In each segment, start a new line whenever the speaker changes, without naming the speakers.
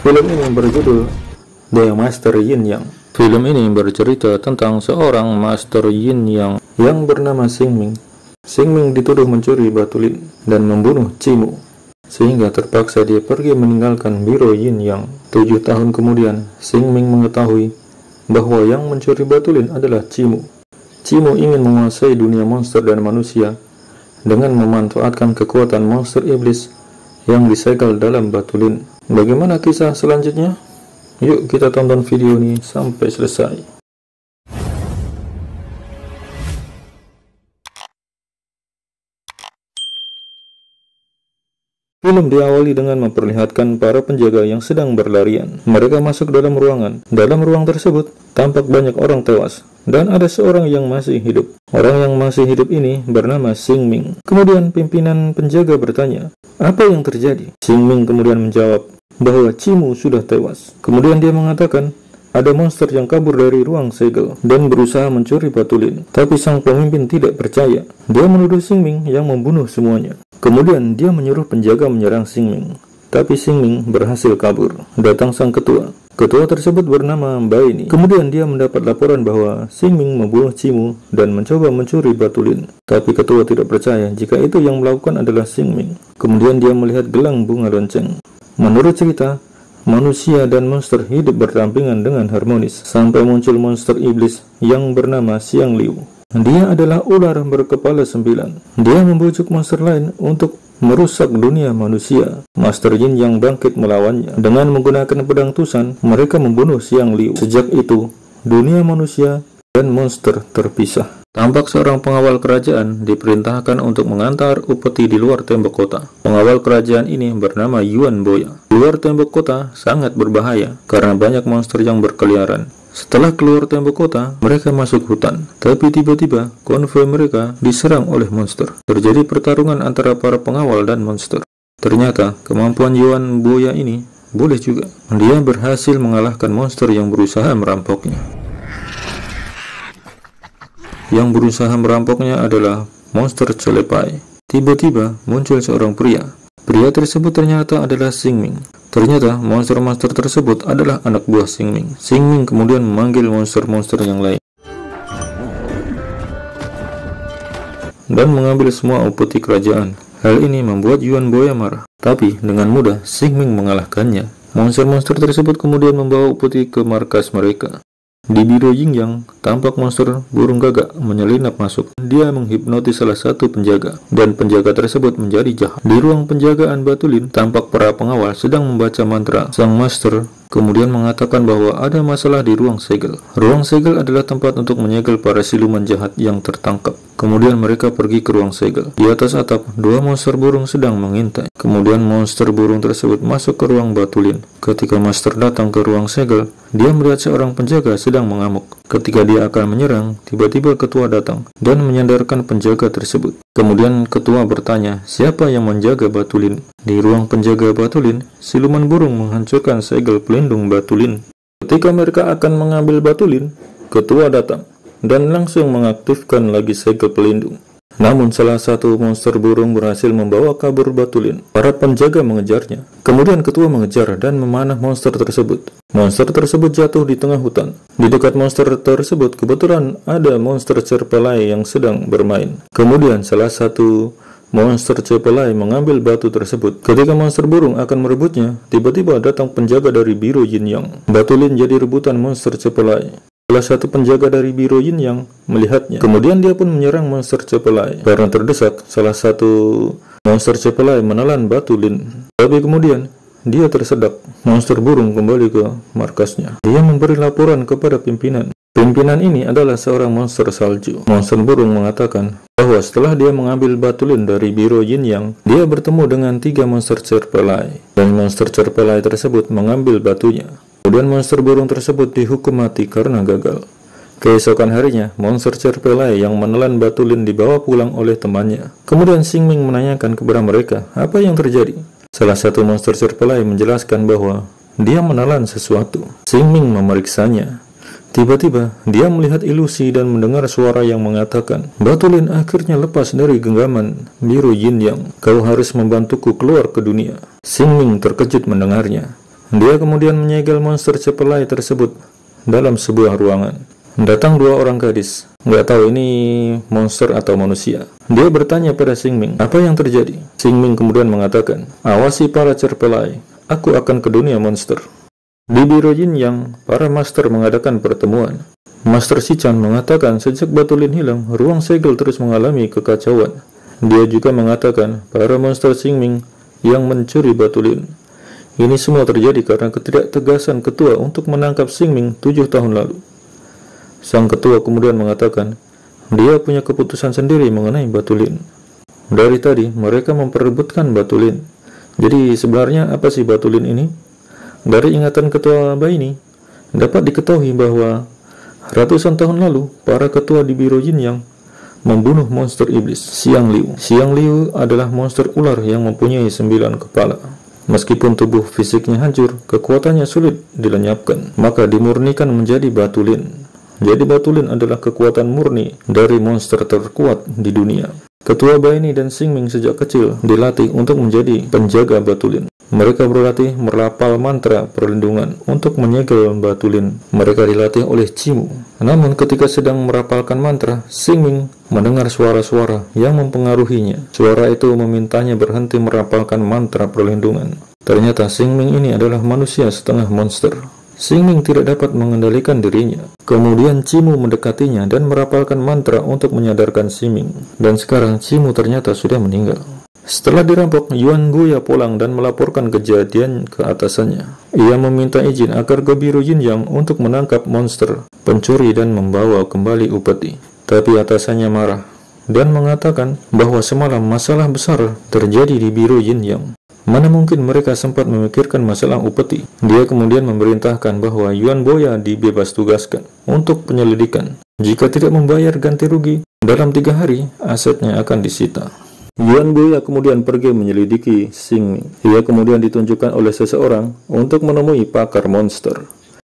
Film ini berjudul The Master Yin Yang. Film ini bercerita tentang seorang Master Yin Yang yang bernama Xing Ming. Xing Ming dituduh mencuri batu lin dan membunuh Cimu, sehingga terpaksa dia pergi meninggalkan Biro Yin Yang. 7 tahun kemudian, Xing Ming mengetahui bahwa yang mencuri batu lin adalah Cimu. Cimu ingin menguasai dunia monster dan manusia dengan memanfaatkan kekuatan monster iblis yang disegel dalam batu lin. Bagaimana kisah selanjutnya? Yuk kita tonton video ini sampai selesai. Film diawali dengan memperlihatkan para penjaga yang sedang berlarian. Mereka masuk dalam ruangan. Dalam ruang tersebut, tampak banyak orang tewas, dan ada seorang yang masih hidup. Orang yang masih hidup ini bernama Xing Ming. Kemudian pimpinan penjaga bertanya, apa yang terjadi? Xing Ming kemudian menjawab bahwa Cimu sudah tewas. Kemudian dia mengatakan, ada monster yang kabur dari ruang segel dan berusaha mencuri batu lin. Tapi sang pemimpin tidak percaya. Dia menuduh Xing Ming yang membunuh semuanya. Kemudian dia menyuruh penjaga menyerang Xing Ming. Tapi Xing Ming berhasil kabur. Datang sang ketua. Ketua tersebut bernama Baini. Kemudian dia mendapat laporan bahwa Xing Ming membunuh Cimu dan mencoba mencuri batu lin. Tapi ketua tidak percaya jika itu yang melakukan adalah Xing Ming. Kemudian dia melihat gelang bunga lonceng. Menurut cerita, manusia dan monster hidup berdampingan dengan harmonis sampai muncul monster iblis yang bernama Xiang Liu. Dia adalah ular berkepala 9. Dia membujuk monster lain untuk merusak dunia manusia. Master Yin yang bangkit melawannya. Dengan menggunakan pedang Tusan, mereka membunuh Xiang Liu. Sejak itu, dunia manusia dan monster terpisah. Tampak seorang pengawal kerajaan diperintahkan untuk mengantar upeti di luar tembok kota. Pengawal kerajaan ini bernama Yuan Boya. Di luar tembok kota sangat berbahaya karena banyak monster yang berkeliaran. Setelah keluar tembok kota, mereka masuk hutan. Tapi tiba-tiba, konvoi mereka diserang oleh monster. Terjadi pertarungan antara para pengawal dan monster. Ternyata, kemampuan Yuan Boya ini boleh juga. Dia berhasil mengalahkan monster yang berusaha merampoknya. Yang berusaha merampoknya adalah monster Celepai. Tiba-tiba muncul seorang pria. Pria tersebut ternyata adalah Xing Ming. Ternyata monster-monster tersebut adalah anak buah Xing Ming. Xing Ming kemudian memanggil monster-monster yang lain dan mengambil semua upeti kerajaan. Hal ini membuat Yuan Boya marah. Tapi dengan mudah Xing Ming mengalahkannya. Monster-monster tersebut kemudian membawa upeti ke markas mereka. Di Biro Yin Yang, tampak monster burung gagak menyelinap masuk. Dia menghipnotis salah satu penjaga, dan penjaga tersebut menjadi jahat. Di ruang penjagaan batu lin, tampak para pengawal sedang membaca mantra. Sang master kemudian mengatakan bahwa ada masalah di ruang segel. Ruang segel adalah tempat untuk menyegel para siluman jahat yang tertangkap. Kemudian mereka pergi ke ruang segel. Di atas atap, 2 monster burung sedang mengintai. Kemudian monster burung tersebut masuk ke ruang batu lin. Ketika master datang ke ruang segel, dia melihat seorang penjaga sedang mengamuk. Ketika dia akan menyerang, tiba-tiba ketua datang dan menyandarkan penjaga tersebut. Kemudian ketua bertanya, siapa yang menjaga batu lin? Di ruang penjaga batu lin, siluman burung menghancurkan segel pelindung batu lin. Ketika mereka akan mengambil batu lin, ketua datang dan langsung mengaktifkan lagi segel pelindung. Namun salah satu monster burung berhasil membawa kabur batu lin. Para penjaga mengejarnya. Kemudian ketua mengejar dan memanah monster tersebut. Monster tersebut jatuh di tengah hutan. Di dekat monster tersebut kebetulan ada monster cerpelai yang sedang bermain. Kemudian salah satu monster cerpelai mengambil batu tersebut. Ketika monster burung akan merebutnya, tiba-tiba datang penjaga dari Biro Yin Yang. Batu lin jadi rebutan monster cerpelai. Salah satu penjaga dari Biro Yin Yang melihatnya. Kemudian dia pun menyerang monster Cepelai. Karena terdesak, salah satu monster Cepelai menelan batu lin. Tapi kemudian dia tersedak. Monster burung kembali ke markasnya. Dia memberi laporan kepada pimpinan. Pimpinan ini adalah seorang monster salju. Monster burung mengatakan bahwa setelah dia mengambil batu lin dari Biro Yin Yang, dia bertemu dengan 3 monster Cepelai. Dan monster Cepelai tersebut mengambil batunya. Kemudian monster burung tersebut dihukum mati karena gagal. Keesokan harinya, monster Cerpelai yang menelan batu lin dibawa pulang oleh temannya. Kemudian Xing Ming menanyakan kepada mereka, apa yang terjadi? Salah satu monster Cerpelai menjelaskan bahwa dia menelan sesuatu. Xing Ming memeriksanya. Tiba-tiba, dia melihat ilusi dan mendengar suara yang mengatakan, batu lin akhirnya lepas dari genggaman Biro Yin Yang. Kau harus membantuku keluar ke dunia. Xing Ming terkejut mendengarnya. Dia kemudian menyegel monster cepelai tersebut dalam sebuah ruangan. Datang dua orang gadis, nggak tahu ini monster atau manusia. Dia bertanya pada Xingming, apa yang terjadi? Xingming kemudian mengatakan, awasi para cepelai, aku akan ke dunia monster. Di Biro Yin Yang, para master mengadakan pertemuan. Master Shichan mengatakan sejak Batu Lin hilang, ruang segel terus mengalami kekacauan. Dia juga mengatakan para monster Xingming yang mencuri Batu Lin. Ini semua terjadi karena ketidaktegasan ketua untuk menangkap Xingming 7 tahun lalu. Sang ketua kemudian mengatakan, dia punya keputusan sendiri mengenai Batu Lin. Dari tadi mereka memperebutkan Batu Lin. Jadi sebenarnya apa sih Batu Lin ini? Dari ingatan ketua Baini, dapat diketahui bahwa ratusan tahun lalu, para ketua di Biro Yin Yang membunuh monster iblis, Xiang Liu. Xiang Liu adalah monster ular yang mempunyai 9 kepala. Meskipun tubuh fisiknya hancur, kekuatannya sulit dilenyapkan, maka dimurnikan menjadi Batu Lin. Jadi Batu Lin adalah kekuatan murni dari monster terkuat di dunia. Ketua Baini dan Xingming sejak kecil dilatih untuk menjadi penjaga Batu Lin. Mereka berlatih merapal mantra perlindungan untuk menyegel Batu Lin. Mereka dilatih oleh Cimu. Namun ketika sedang merapalkan mantra, Xingming mendengar suara-suara yang mempengaruhinya. Suara itu memintanya berhenti merapalkan mantra perlindungan. Ternyata Xingming ini adalah manusia setengah monster. Xingming tidak dapat mengendalikan dirinya. Kemudian Cimu mendekatinya dan merapalkan mantra untuk menyadarkan Xingming. Dan sekarang Cimu ternyata sudah meninggal. Setelah dirampok, Yuan Guya pulang dan melaporkan kejadian ke atasannya. Ia meminta izin agar ke Biro Yin Yang untuk menangkap monster pencuri dan membawa kembali upeti. Tapi atasannya marah dan mengatakan bahwa semalam masalah besar terjadi di Biro Yin Yang. Mana mungkin mereka sempat memikirkan masalah upeti. Dia kemudian memerintahkan bahwa Yuan Boya dibebas tugaskan untuk penyelidikan. Jika tidak membayar ganti rugi, dalam 3 hari asetnya akan disita. Yuan Boya kemudian pergi menyelidiki Xingming. Ia kemudian ditunjukkan oleh seseorang untuk menemui pakar monster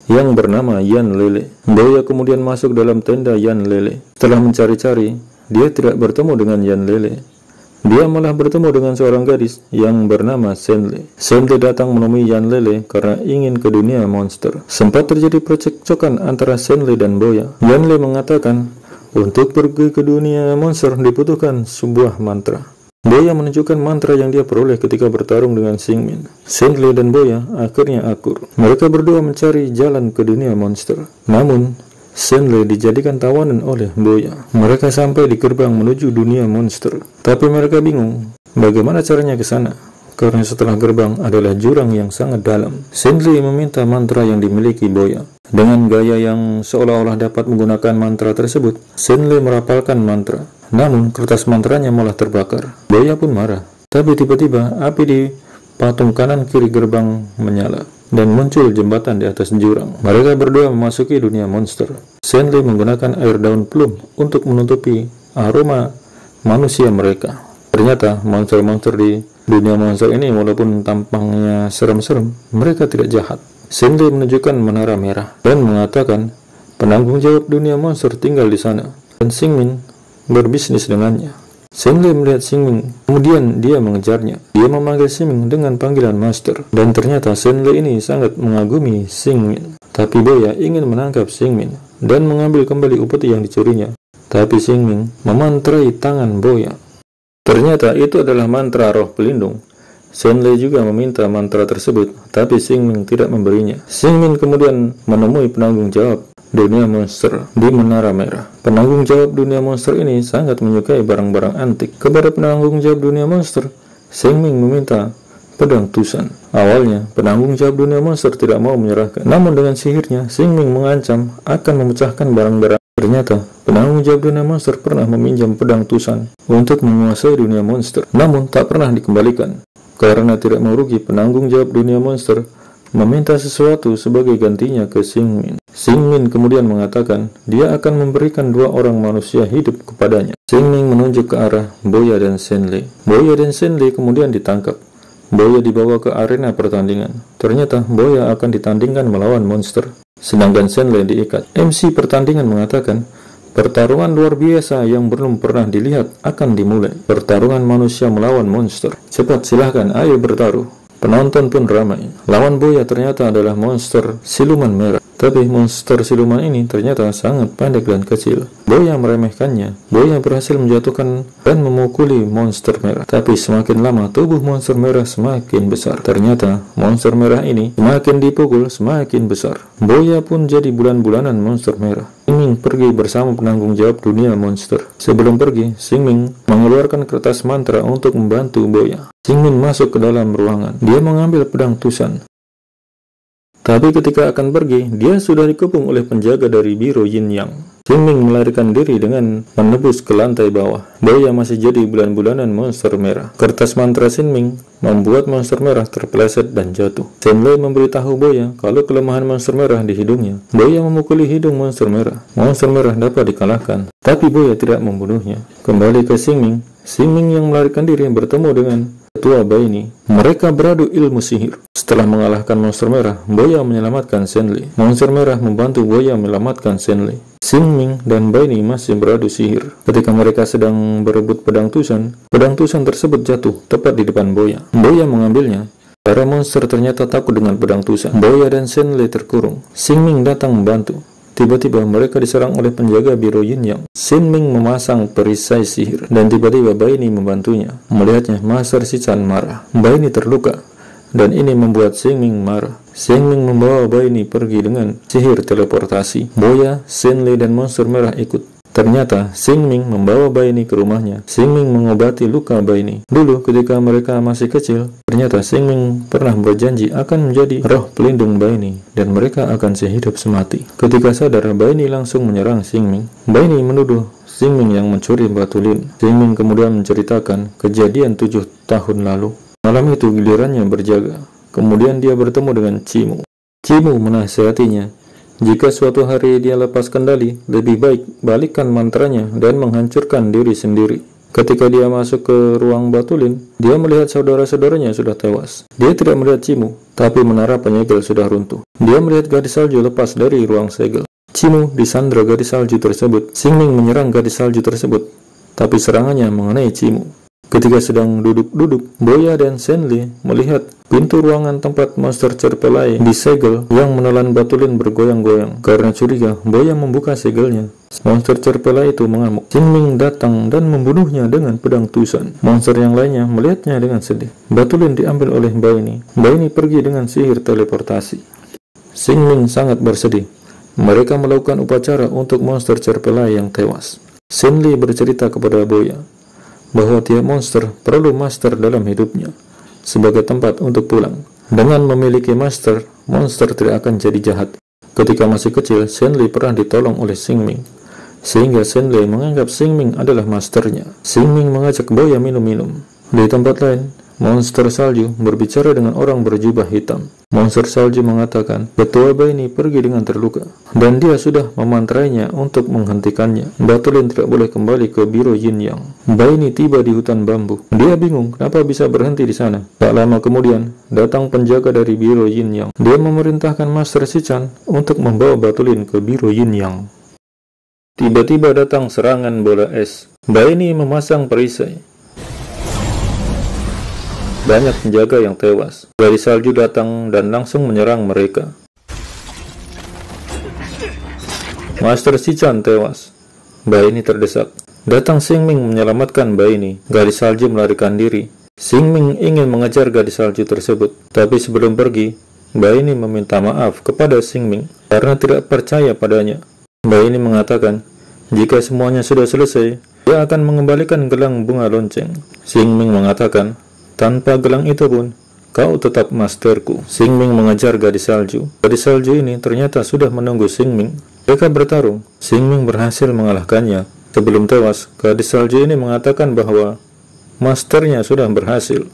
yang bernama Yan Lele. Boya kemudian masuk dalam tenda Yan Lele. Setelah mencari-cari, dia tidak bertemu dengan Yan Lele. Dia malah bertemu dengan seorang gadis yang bernama Senle. Senle datang menemui Yan Lele karena ingin ke dunia monster. Sempat terjadi percekcokan antara Senle dan Boya. Yan Lele mengatakan, untuk pergi ke dunia monster dibutuhkan sebuah mantra. Boya menunjukkan mantra yang dia peroleh ketika bertarung dengan Xingming. Senle dan Boya akhirnya akur. Mereka berdua mencari jalan ke dunia monster. Namun, Senle dijadikan tawanan oleh Boya. Mereka sampai di gerbang menuju dunia monster. Tapi mereka bingung bagaimana caranya ke sana. Karena setelah gerbang adalah jurang yang sangat dalam. Senle meminta mantra yang dimiliki Boya. Dengan gaya yang seolah-olah dapat menggunakan mantra tersebut, Senle merapalkan mantra. Namun, kertas mantranya malah terbakar. Boya pun marah. Tapi tiba-tiba, api di patung kanan kiri gerbang menyala. Dan muncul jembatan di atas jurang. Mereka berdua memasuki dunia monster. Senle menggunakan air daun plum untuk menutupi aroma manusia mereka. Ternyata, monster-monster di dunia monster ini walaupun tampangnya serem-serem, mereka tidak jahat. Senle menunjukkan menara merah dan mengatakan penanggung jawab dunia monster tinggal di sana dan Xingming berbisnis dengannya. Senle melihat Xingming, kemudian dia mengejarnya. Dia memanggil Xingming dengan panggilan master dan ternyata Senle ini sangat mengagumi Xingming. Tapi Boya ingin menangkap Xingming dan mengambil kembali upeti yang dicurinya. Tapi Xingming memantrai tangan Boya. Ternyata itu adalah mantra roh pelindung. Senle juga meminta mantra tersebut, tapi Xingming tidak memberinya. Xingming kemudian menemui penanggung jawab dunia monster di Menara Merah. Penanggung jawab dunia monster ini sangat menyukai barang-barang antik. Kepada penanggung jawab dunia monster, Xingming meminta pedang Tusan. Awalnya, penanggung jawab dunia monster tidak mau menyerahkan. Namun dengan sihirnya, Xingming mengancam akan memecahkan barang-barang. Ternyata, penanggung jawab dunia monster pernah meminjam pedang Tusan untuk menguasai dunia monster, namun tak pernah dikembalikan. Karena tidak mau rugi, penanggung jawab dunia monster meminta sesuatu sebagai gantinya ke Xingming. Xingming kemudian mengatakan dia akan memberikan 2 orang manusia hidup kepadanya. Xingming menunjuk ke arah Boya dan Senle. Boya dan Senle kemudian ditangkap. Boya dibawa ke arena pertandingan. Ternyata Boya akan ditandingkan melawan monster, sedangkan Senle diikat. MC pertandingan mengatakan pertarungan luar biasa yang belum pernah dilihat akan dimulai. Pertarungan manusia melawan monster. Cepat silahkan, ayo bertaruh. Penonton pun ramai. Lawan Boya ternyata adalah monster siluman merah. Tapi monster siluman ini ternyata sangat pendek dan kecil. Boya meremehkannya. Boya berhasil menjatuhkan dan memukuli monster merah. Tapi semakin lama tubuh monster merah semakin besar. Ternyata monster merah ini semakin dipukul semakin besar. Boya pun jadi bulan-bulanan monster merah. Xingming pergi bersama penanggung jawab dunia monster. Sebelum pergi, Xingming mengeluarkan kertas mantra untuk membantu Boya. Xingming masuk ke dalam ruangan. Dia mengambil pedang Tusan. Tapi ketika akan pergi, dia sudah dikepung oleh penjaga dari Biro Yin Yang. Xingming melarikan diri dengan menebus ke lantai bawah. Boya masih jadi bulan-bulanan monster merah. Kertas mantra Xingming membuat monster merah terpeleset dan jatuh. Shenlei memberitahu Boya kalau kelemahan monster merah di hidungnya. Boya memukuli hidung monster merah. Monster merah dapat dikalahkan, tapi Boya tidak membunuhnya. Kembali ke Xingming. Xingming yang melarikan diri bertemu dengan Ketua Baini. Mereka beradu ilmu sihir. Setelah mengalahkan monster merah, Boya menyelamatkan Shenlei. Monster merah membantu Boya menyelamatkan Shenlei. Xingming dan Baini masih beradu sihir. Ketika mereka sedang berebut pedang Tusan tersebut jatuh tepat di depan Boya. Boya mengambilnya. Para monster ternyata takut dengan pedang Tusan. Boya dan Shenlei terkurung. Xingming datang membantu. Tiba-tiba mereka diserang oleh penjaga Biro Yin Yang. Xingming memasang perisai sihir dan tiba-tiba Baini membantunya. Melihatnya, Master Sichan marah. Baini terluka dan ini membuat Xingming marah. Xingming membawa Baini pergi dengan sihir teleportasi. Boya, Shenlei dan monster merah ikut. Ternyata Xingming membawa Baini ke rumahnya. Xingming mengobati luka Baini. Dulu ketika mereka masih kecil, ternyata Xingming pernah berjanji akan menjadi roh pelindung Baini dan mereka akan sehidup semati. Ketika sadar, Baini langsung menyerang Xingming. Baini menuduh Xingming yang mencuri batu lin. Xingming kemudian menceritakan kejadian 7 tahun lalu. Malam itu gilirannya berjaga. Kemudian dia bertemu dengan Cimu. Cimu menasihatinya. Jika suatu hari dia lepas kendali, lebih baik balikkan mantranya dan menghancurkan diri sendiri. Ketika dia masuk ke ruang batulin, dia melihat saudara-saudaranya sudah tewas. Dia tidak melihat Cimu, tapi menara penyegel sudah runtuh. Dia melihat gadis salju lepas dari ruang segel. Cimu disandra gadis salju tersebut. Xingming menyerang gadis salju tersebut, tapi serangannya mengenai Cimu. Ketika sedang duduk-duduk, Boya dan Shenlei melihat pintu ruangan tempat monster cerpelai di segel yang menelan batulin bergoyang-goyang. Karena curiga, Boya membuka segelnya. Monster cerpelai itu mengamuk. Xingming datang dan membunuhnya dengan pedang Tusan. Monster yang lainnya melihatnya dengan sedih. Batulin diambil oleh Baini. Baini pergi dengan sihir teleportasi. Xingming sangat bersedih. Mereka melakukan upacara untuk monster cerpelai yang tewas. Shenlei bercerita kepada Boya bahwa tiap monster perlu master dalam hidupnya sebagai tempat untuk pulang. Dengan memiliki master, monster tidak akan jadi jahat. Ketika masih kecil, Shenlei pernah ditolong oleh Xingming, sehingga Shenlei menganggap Xingming adalah masternya. Xingming mengajak Boya minum-minum. Di tempat lain, monster salju berbicara dengan orang berjubah hitam. Monster salju mengatakan, Ketua Baini pergi dengan terluka, dan dia sudah memantrainya untuk menghentikannya. Batulin tidak boleh kembali ke Biro Yin Yang. Baini tiba di hutan bambu. Dia bingung kenapa bisa berhenti di sana. Tak lama kemudian, datang penjaga dari Biro Yin Yang. Dia memerintahkan Master Sichan untuk membawa Batulin ke Biro Yin Yang. Tiba-tiba datang serangan bola es. Baini memasang perisai. Banyak penjaga yang tewas. Gadis salju datang dan langsung menyerang mereka. Master Sichan tewas. Baini terdesak. Datang Xingming menyelamatkan Baini. Gadis salju melarikan diri. Xingming ingin mengejar gadis salju tersebut. Tapi sebelum pergi, Baini meminta maaf kepada Xingming karena tidak percaya padanya. Baini mengatakan, jika semuanya sudah selesai, dia akan mengembalikan gelang bunga lonceng. Xingming mengatakan, tanpa gelang itu pun, kau tetap masterku. Xingming mengejar gadis salju. Gadis salju ini ternyata sudah menunggu Xingming. Mereka bertarung. Xingming berhasil mengalahkannya. Sebelum tewas, gadis salju ini mengatakan bahwa masternya sudah berhasil,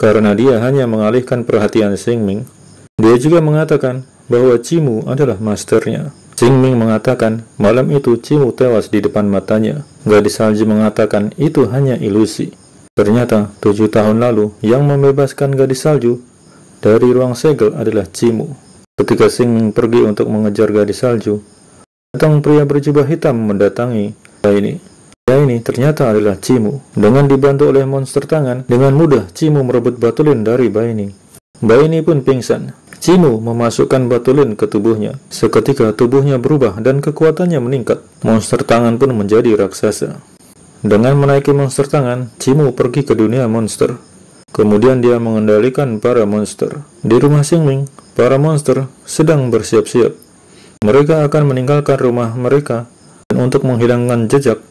karena dia hanya mengalihkan perhatian Xingming. Dia juga mengatakan bahwa Cimu adalah masternya. Xingming mengatakan malam itu Cimu tewas di depan matanya. Gadis salju mengatakan itu hanya ilusi. Ternyata 7 tahun lalu yang membebaskan gadis salju dari ruang segel adalah Cimu. Ketika Xingming pergi untuk mengejar gadis salju, datang pria berjubah hitam mendatangi Baini. Pria ini ternyata adalah Cimu. Dengan dibantu oleh monster tangan, dengan mudah Cimu merebut batulin dari Baini. Bayi ini pun pingsan. Cimu memasukkan batu lin ke tubuhnya. Seketika tubuhnya berubah dan kekuatannya meningkat. Monster tangan pun menjadi raksasa. Dengan menaiki monster tangan, Cimu pergi ke dunia monster. Kemudian dia mengendalikan para monster. Di rumah Xingming, para monster sedang bersiap-siap. Mereka akan meninggalkan rumah mereka, dan untuk menghilangkan jejak,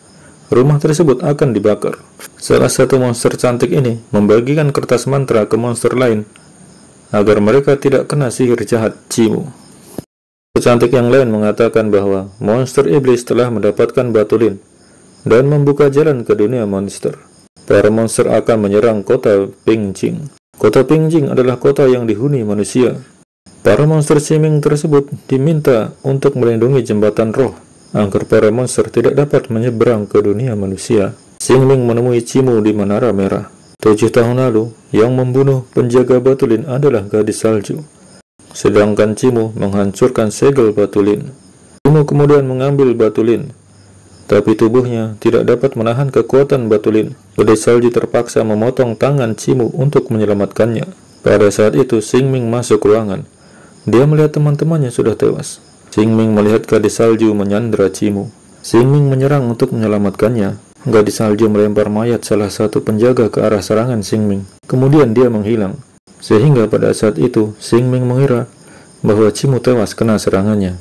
rumah tersebut akan dibakar. Salah satu monster cantik ini membagikan kertas mantra ke monster lain, agar mereka tidak kena sihir jahat Cimu. Cantik yang lain mengatakan bahwa monster iblis telah mendapatkan batu lin dan membuka jalan ke dunia monster. Para monster akan menyerang kota Pingjing. Kota Pingjing adalah kota yang dihuni manusia. Para monster Xingming tersebut diminta untuk melindungi jembatan roh agar para monster tidak dapat menyeberang ke dunia manusia. Xingming menemui Cimu di Menara Merah. 7 tahun lalu, yang membunuh penjaga batu lin adalah gadis salju. Sedangkan Cimu menghancurkan segel batu lin. Cimu kemudian mengambil batu lin, tapi tubuhnya tidak dapat menahan kekuatan batu lin. Gadis salju terpaksa memotong tangan Cimu untuk menyelamatkannya. Pada saat itu, Xingming masuk ruangan. Dia melihat teman-temannya sudah tewas. Xingming melihat gadis salju menyandra Cimu. Xingming menyerang untuk menyelamatkannya. Gadis salju melempar mayat salah satu penjaga ke arah serangan Xingming. Kemudian dia menghilang. Sehingga pada saat itu, Xingming mengira bahwa Cimu tewas kena serangannya.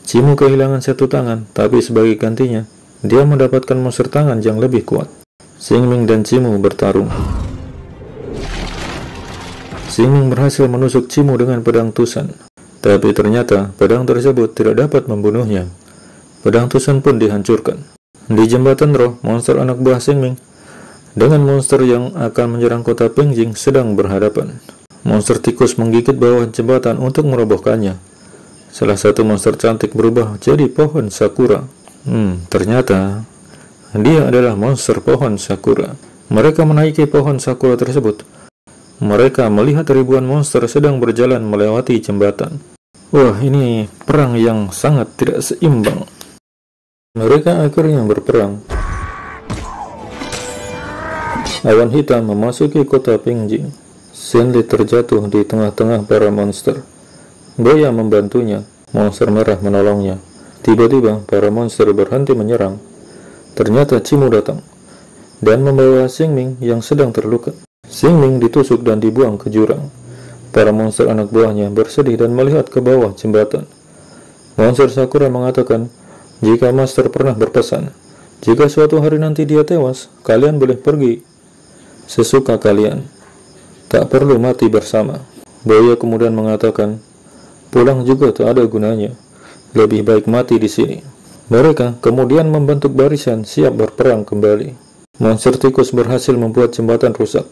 Cimu kehilangan satu tangan, tapi sebagai gantinya, dia mendapatkan monster tangan yang lebih kuat. Xingming dan Cimu bertarung. Xingming berhasil menusuk Cimu dengan pedang tusan. Tapi ternyata pedang tersebut tidak dapat membunuhnya. Pedang tusan pun dihancurkan. Di jembatan roh, monster anak buah Xingming dengan monster yang akan menyerang kota Pingjing sedang berhadapan. Monster tikus menggigit bawah jembatan untuk merobohkannya. Salah satu monster cantik berubah jadi pohon sakura. Ternyata dia adalah monster pohon sakura. Mereka menaiki pohon sakura tersebut. Mereka melihat ribuan monster sedang berjalan melewati jembatan. Wah, ini perang yang sangat tidak seimbang. Mereka akhirnya berperang. Awan hitam memasuki kota Pingjing. Zenli terjatuh di tengah-tengah para monster. Boya membantunya. Monster merah menolongnya. Tiba-tiba para monster berhenti menyerang. Ternyata Cimu datang dan membawa Xingming yang sedang terluka. Xingming ditusuk dan dibuang ke jurang. Para monster anak buahnya bersedih dan melihat ke bawah jembatan. Monster Sakura mengatakan, jika Master pernah berpesan, jika suatu hari nanti dia tewas, kalian boleh pergi sesuka kalian. Tak perlu mati bersama. Boya kemudian mengatakan, pulang juga tak ada gunanya. Lebih baik mati di sini. Mereka kemudian membentuk barisan siap berperang kembali. Monster tikus berhasil membuat jembatan rusak.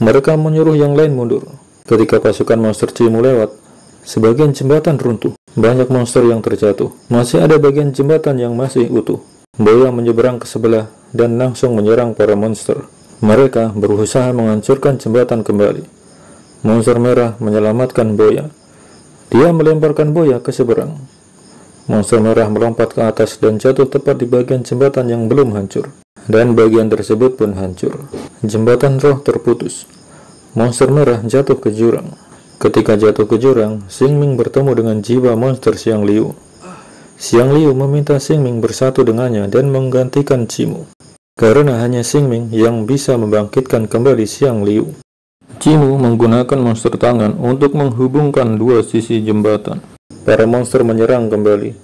Mereka menyuruh yang lain mundur. Ketika pasukan monster Cimu lewat, sebagian jembatan runtuh. Banyak monster yang terjatuh. Masih ada bagian jembatan yang masih utuh. Boya menyeberang ke sebelah dan langsung menyerang para monster. Mereka berusaha menghancurkan jembatan kembali. Monster merah menyelamatkan Boya. Dia melemparkan Boya ke seberang. Monster merah melompat ke atas dan jatuh tepat di bagian jembatan yang belum hancur. Dan bagian tersebut pun hancur. Jembatan roh terputus. Monster merah jatuh ke jurang. Ketika jatuh ke jurang, Xingming bertemu dengan jiwa monster Xiang Liu. Xiang Liu meminta Xingming bersatu dengannya dan menggantikan Cimu. Karena hanya Xingming yang bisa membangkitkan kembali Xiang Liu. Cimu menggunakan monster tangan untuk menghubungkan dua sisi jembatan. Para monster menyerang kembali.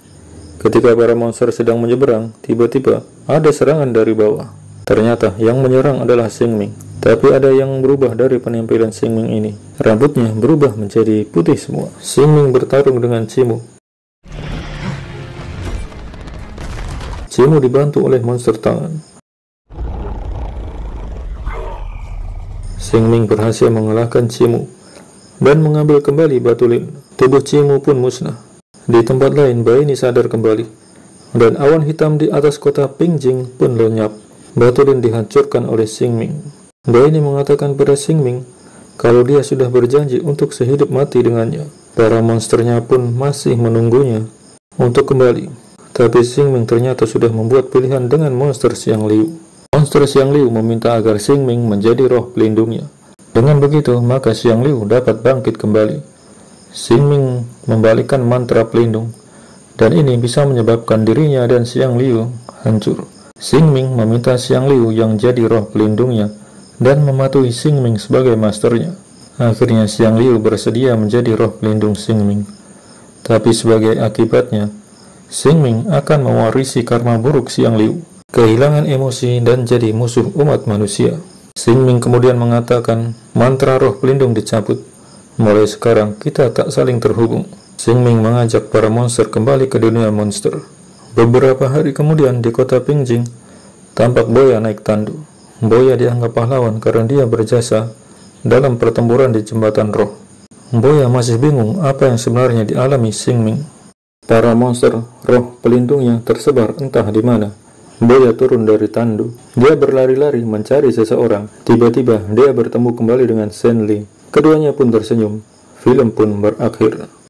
Ketika para monster sedang menyeberang, tiba-tiba ada serangan dari bawah. Ternyata yang menyerang adalah Xingming. Tapi ada yang berubah dari penampilan Xingming ini. Rambutnya berubah menjadi putih semua. Xingming bertarung dengan Cimu. Cimu dibantu oleh monster tangan. Xingming berhasil mengalahkan Cimu dan mengambil kembali batu lin. Tubuh Cimu pun musnah. Di tempat lain, bayi ini sadar kembali. Dan awan hitam di atas kota Pingjing pun lenyap. Batu lin dihancurkan oleh Xingming. Bayi ini mengatakan pada Xingming kalau dia sudah berjanji untuk sehidup mati dengannya. Para monsternya pun masih menunggunya untuk kembali. Tapi Xingming ternyata sudah membuat pilihan dengan monster Xiang Liu. Monster Xiang Liu meminta agar Xingming menjadi roh pelindungnya. Dengan begitu, maka Xiang Liu dapat bangkit kembali. Xing Ming membalikkan mantra pelindung, dan ini bisa menyebabkan dirinya dan Xiang Liu hancur. Xing Ming meminta Xiang Liu yang jadi roh pelindungnya dan mematuhi Xing Ming sebagai masternya. Akhirnya Xiang Liu bersedia menjadi roh pelindung Xing Ming. Tapi sebagai akibatnya, Xing Ming akan mewarisi karma buruk Xiang Liu, kehilangan emosi dan jadi musuh umat manusia. Xing Ming kemudian mengatakan, mantra roh pelindung dicabut. Mulai sekarang kita tak saling terhubung. Xing Ming mengajak para monster kembali ke dunia monster. Beberapa hari kemudian di kota Pingjing, tampak Boya naik tandu. Boya dianggap pahlawan karena dia berjasa dalam pertempuran di jembatan roh. Boya masih bingung apa yang sebenarnya dialami Xing Ming. Para monster roh pelindungnya tersebar entah di mana. Boya turun dari tandu. Dia berlari-lari mencari seseorang. Tiba-tiba dia bertemu kembali dengan Shen Li. Keduanya pun tersenyum. Film pun berakhir.